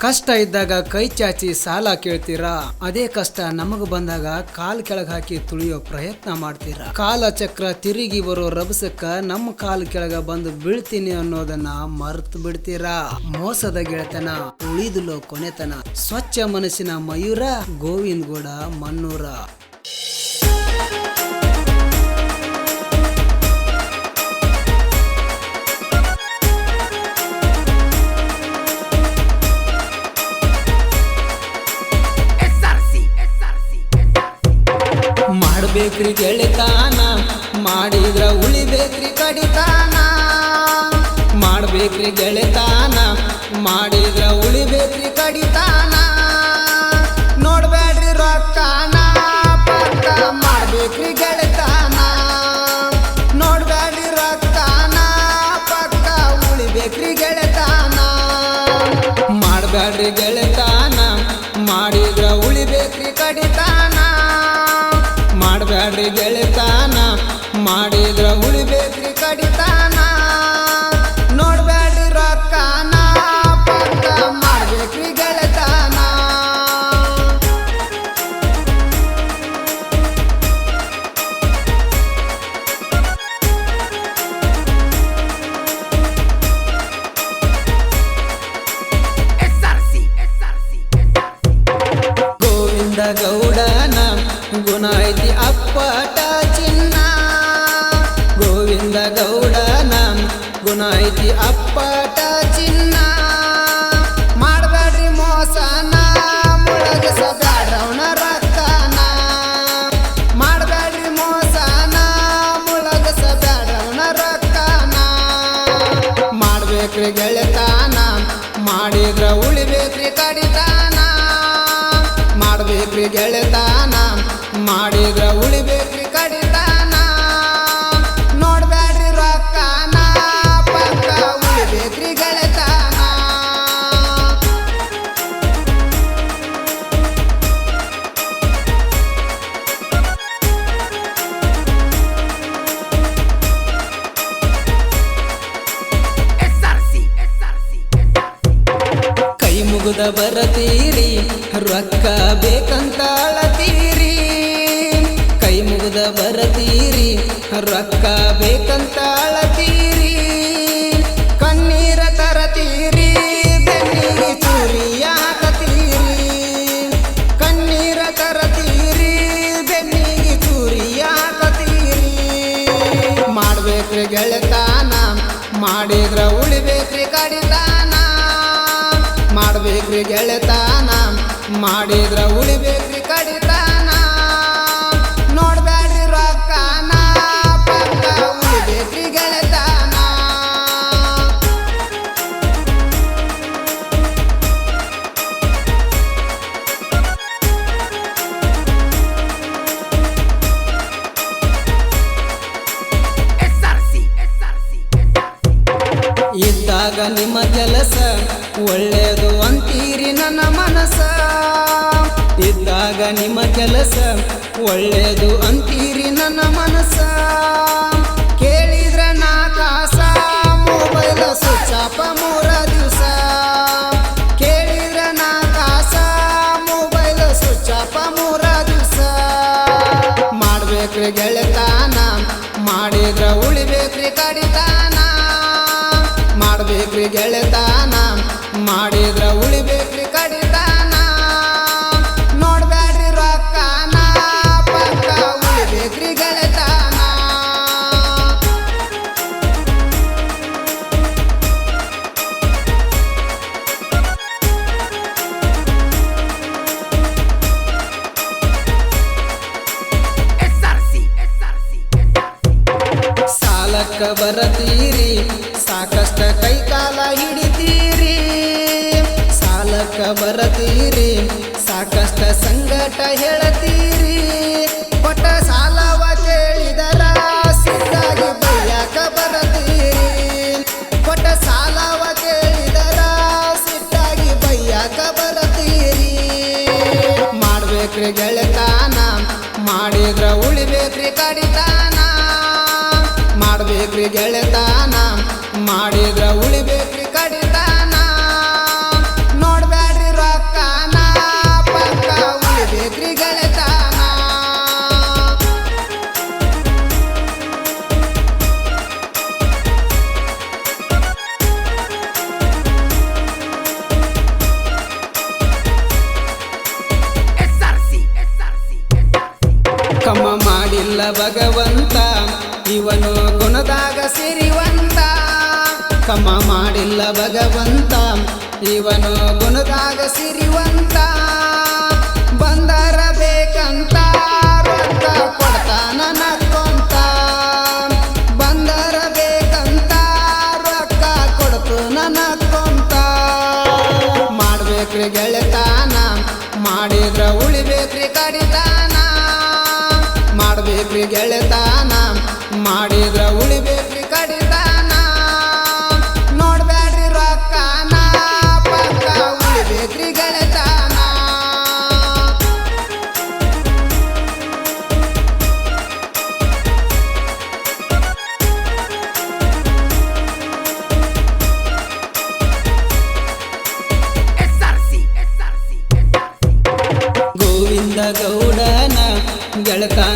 ಕಷ್ಟ ಇದ್ದಾಗ ಕೈ ಚಾಚಿ ಸಾಲ ಕೇಳ್ತೀರಾ, ಅದೇ ಕಷ್ಟ ನಮಗ ಬಂದಾಗ ಕಾಲ್ ಕೆಳಗ್ ಹಾಕಿ ತುಳಿಯೋ ಪ್ರಯತ್ನ ಮಾಡ್ತೀರಾ. ಕಾಲ ಚಕ್ರ ತಿರುಗಿ ಬರೋ ರಭಸಕ್ಕ ನಮ್ಮ ಕಾಲ್ ಕೆಳಗ ಬಂದು ಬೀಳ್ತೀನಿ ಅನ್ನೋದನ್ನ ಮರ್ತು ಬಿಡ್ತೀರಾ. ಮೋಸದ ಗೆಳೆತನ ಉಳಿದುಲೋ ಕೊನೆತನ, ಸ್ವಚ್ಛ ಮನಸ್ಸಿನ ಮಯೂರ ಗೋವಿಂದ ಗೌಡ ಮನ್ನೂರ. ಮಾಡ್ಬೇಕ್ರಿ ಗೆಳೆತಾನ, ಮಾಡಿದ್ರ ಉಳಿಬೇಕ್ರಿ ಕಡಿತಾನ. ಮಾಡ್ಬೇಕ್ರಿ ಗೆಳೆತಾನ, ಮಾಡಿದ್ರ ಉಳಿಬೇಕ್ರಿ ಕಡಿತಾನ. ನೋಡ್ಬೇಡ್ರಿ ರೊಕ್ಕಾನ ಪಕ್ಕ, ಮಾಡ್ಬೇಕ್ರಿ ಗೆಳೆತಾನ. ನೋಡ್ಬೇಡ್ರಿ ರೊಕ್ಕಾನ ಪಕ್ಕ, ಉಳಿಬೇಕ್ರಿ ಗೆಳೆತಾನ. ಮಾಡ್ಬೇಡ್ರಿ ಗೆಳೆತಾನ, ಮಾಡಿದ್ರ ಉಳಿಬೇಕ್ರಿ ಕಡಿತಾನ. ಮಾಡ್ಬೇಡ್ರಿ ಗೆಳೆತಾನ, ಮಾಡಿದ್ರ ಉಳಿಬೇಕ್ರಿ ಕಡಿತಾನ. ನೋಡ್ಬೇಡ್ರಿ ರೊಕ್ಕಾನ ಪಕ್ಕ, ಮಾಡ್ಬೇಕ್ರಿ ಗೆಳೆತಾನ. ಗೋವಿಂದ ಗೌಡನ ಗುಣ ಐತಿ ಅಪ್ಪಟ ಚಿನ್ನ. ಗೋವಿಂದ ಗೌಡನ ಗುಣ ಐತಿ ಅಪ್ಪಟ ಚಿನ್ನ. ಮಾಡ್ಬೇಡ್ರಿ ಮೋಸನ, ಮುಳಗಸಬ್ಯಾಡ್ರವನ ರೊಕ್ಕನ. ಮಾಡ್ಬೇಡ್ರಿ ಮೋಸನ, ಮುಳಗಸಬ್ಯಾಡ್ರವನ ರೊಕ್ಕನ. ಮಾಡ್ಬೇಕ್ರಿ ಗೆಳೆತಾನ, ಮಾಡಿದ್ರ ಉಳಿಬೇಕ್ರಿ ಕಡಿತಾನ. ಮಾಡ್ಬೇಕ್ರಿ ಗೆಳೆತಾನ, ಮಾಡಿದ್ರ ಉಳಿಬೇಕ್ರಿ ಕಡಿತಾನ. ನೋಡ್ಬೇಡ್ರಿ ರೊಕ್ಕಾನ ಪಕ್ಕ, ಉಳಿಬೇಕ್ರಿ ಗೆಳೆತಾನ. ಕೈ ಮುಗಿದ ಬರತೀರಿ, ರೊಕ್ಕ ಬೇಕಂತ ಅಳತೀರಿ. ಕೈ ಮುಗಿದ ಬರತೀರಿ, ರೊಕ್ಕ ಬೇಕಂತ ಅಳತೀರಿ. ಕಣ್ಣೀರ ತರತೀರಿ, ಬೆನ್ನಿಗೆ ಚೂರಿ ಹಾಕತೀರಿ. ಕಣ್ಣೀರ ತರತೀರಿ, ಬೆನ್ನಿಗೆ ಚೂರಿ ಹಾಕತೀರಿ. ಮಾಡ್ಬೇಕ್ರಿ ಗೆಳೆತಾನ, ಮಾಡಿದ್ರ ಉಳಿಬೇಕ್ರಿ ಕಡಿತಾನ. ಮಾಡ್ಬೇಕ್ರಿ ಗೆಳೆತಾನ, ಮಾಡಿದ್ರ ಉಳಿಬೇಕ್ರಿ ಕಡಿತಾನ. ನೋಡ್ಬೇಡ್ರಿ ರೊಕ್ಕಾನ ಪಕ್ಕ, ಉಳಿಬೇಕ್ರಿ ಗೆಳೆತಾನ. ಇದ್ದಾಗ ನಿಮ್ಮ ಕೆಲಸ ಒಳ್ಳೇದು ಅಂತೀರಿ ನನ್ನ ಮನಸ. ಇದ್ದಾಗ ನಿಮ್ಮ ಕೆಲಸ ಒಳ್ಳೇದು ಅಂತೀರಿ ನನ್ನ ಮನಸ. ಕೇಳಿದ್ರ ನಾ ಕಾಸ, ಮೊಬೈಲ್ ಸ್ವಿಚ್ ಆಫ್ 3 ದಿವಸ. ಕೇಳಿದ್ರ ನಾ ಕಾಸ, ಮೊಬೈಲ್ ಸ್ವಿಚ್ ಆಫ್ 3 ದಿವಸ. ಮಾಡ್ಬೇಕ್ರಿ ಗೆಳೆತಾನ, ಮಾಡಿದ್ರ ಉಳಿಬೇಕ್ರಿ ಕಡಿತಾನ. ಮಾಡ್ಬೇಕ್ರಿ ಗೆಳೆತಾನ, ಮಾಡಿದ್ರ ಉಳಿಬೇಕ್ರಿ ಕಡಿತಾನ. ನೋಡ್ಬೇಡ್ರಿ ರೊಕ್ಕಾನ ಪಕ್ಕ, ಉಳಿಬೇಕ್ರಿ ಗೆಳೆತಾನ. ಸಾಲಕ್ಕ ಬರತೀರಿ, ಸಾಕಷ್ಟ ಕೈ ಕಾಲ ಹಿಡಿತೀರಿ. ಸಾಲಕ್ಕ ಬರತೀರಿ, ಸಾಕಷ್ಟ ಸಂಗಟ ಹೇಳತೀರಿ. ಕೊಟ್ಟ ಸಾಲವ ಕೇಳಿದರ ಸಿಟ್ಟಾಗಿ ಬೈಯಾಕ ಬರತೀರಿ. ಕೊಟ್ಟ ಸಾಲವ ಕೇಳಿದರ ಸಿಟ್ಟಾಗಿ ಬೈಯಾಕ ಬರತೀರಿ. ಮಾಡ್ಬೇಕ್ರಿ ಗೆಳೆತಾನ, ಮಾಡಿದ್ರ ಉಳಿಬೇಕ್ರಿ ಕಡಿತಾನ. ಮಾಡ್ಬೇಕ್ರಿ ಗೆಳೆತಾನ, ಮಾಡಿದ್ರ ಉಳಿಬೇಕ್ರಿ ಕಡಿತಾನ. ನೋಡ್ಬೇಡ್ರಿ ಭಗವಂತ ಇವನು ಗುಣದಾಗ ಸಿರಿವಂತ ಕಮ್ಮ ಮಾಡಿಲ್ಲ ಭಗವಂತ ಇವನು ಗುಣದಾಗ ಸಿರಿವಂತ ಬಂದರ ಬೇಕಂತ ರೊಕ್ಕ ಕೊಡ್ತಾನ ನಕ್ಕೊಂತ ಬಂದರ ಬೇಕಂತ ರೊಕ್ಕ ಕೊಡ್ತು ನಕ್ಕೊಂತ ಮಾಡ್ಬೇಕ್ರಿ ಗೆಳೆತಾನ ಮಾಡಿದ್ರ ಉಳಿಬೇಕ್ರಿ ಕಡಿತಾನ ಮಾಡ್ಬೇಕ್ರಿ ಗೆಳೆತಾನ ಮಾಡಿದ್ರ ಉಳಿಬೇಕ್ರಿ ಕಡಿತಾನ ನೋಡ್ಬ್ಯಾಡ್ರಿ ರೊಕ್ಕನ ಪಕ್ಕ ಉಳಿಬೇಕ್ರಿ ಗೆಳೆತಾನ ಗೋವಿಂದ ಗೌಡನ ಗೆಳತಾನ